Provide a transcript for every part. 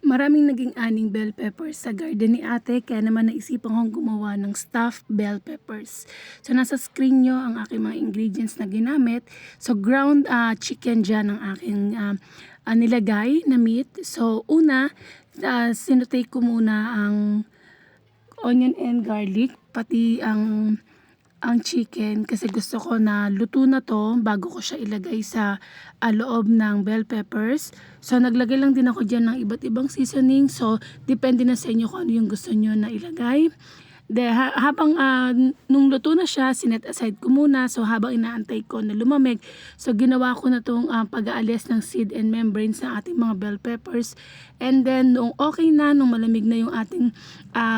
Maraming naging aning bell peppers sa garden ni ate, kaya naman naisipan kong gumawa ng stuffed bell peppers. So nasa screen nyo ang aking mga ingredients na ginamit. So ground chicken dyan ang aking nilagay na meat. So una, sinutay ko muna ang onion and garlic, pati ang chicken, kasi gusto ko na luto na to bago ko siya ilagay sa loob ng bell peppers. So naglagay lang din ako dyan ng iba't ibang seasoning. So depende na sa inyo kung ano yung gusto nyo na ilagay. Habang nung luto na siya, sinet aside ko muna. So habang inaantay ko na lumamig, so ginawa ko na tong pag-aalis ng seed and membranes ng ating mga bell peppers. And then nung okay na, nung malamig na yung ating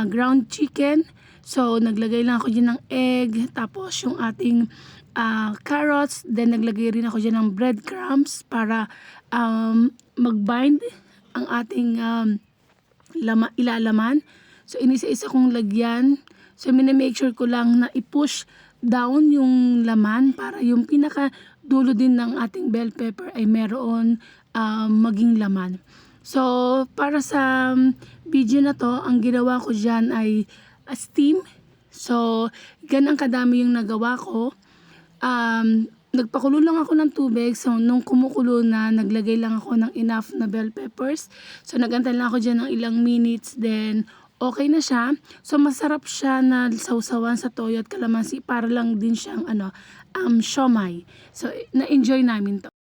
ground chicken, so naglagay lang ako dyan ng egg, tapos yung ating carrots, then naglagay rin ako dyan ng breadcrumbs para mag-bind ang ating ilalaman. So inisa-isa kong lagyan. So minamake sure ko lang na i-push down yung laman para yung pinaka dulo din ng ating bell pepper ay meron maging laman. So para sa video na to, ang ginawa ko dyan ay steam. So ganang kadami yung nagawa ko. Nagpakulo lang ako ng tubig. So nung kumukulo na, naglagay lang ako ng enough na bell peppers. So nagantay lang ako dyan ng ilang minutes, then okay na siya. So masarap siya na sausawan sa toyo at kalamansi, para lang din siyang siomai. So na-enjoy namin to.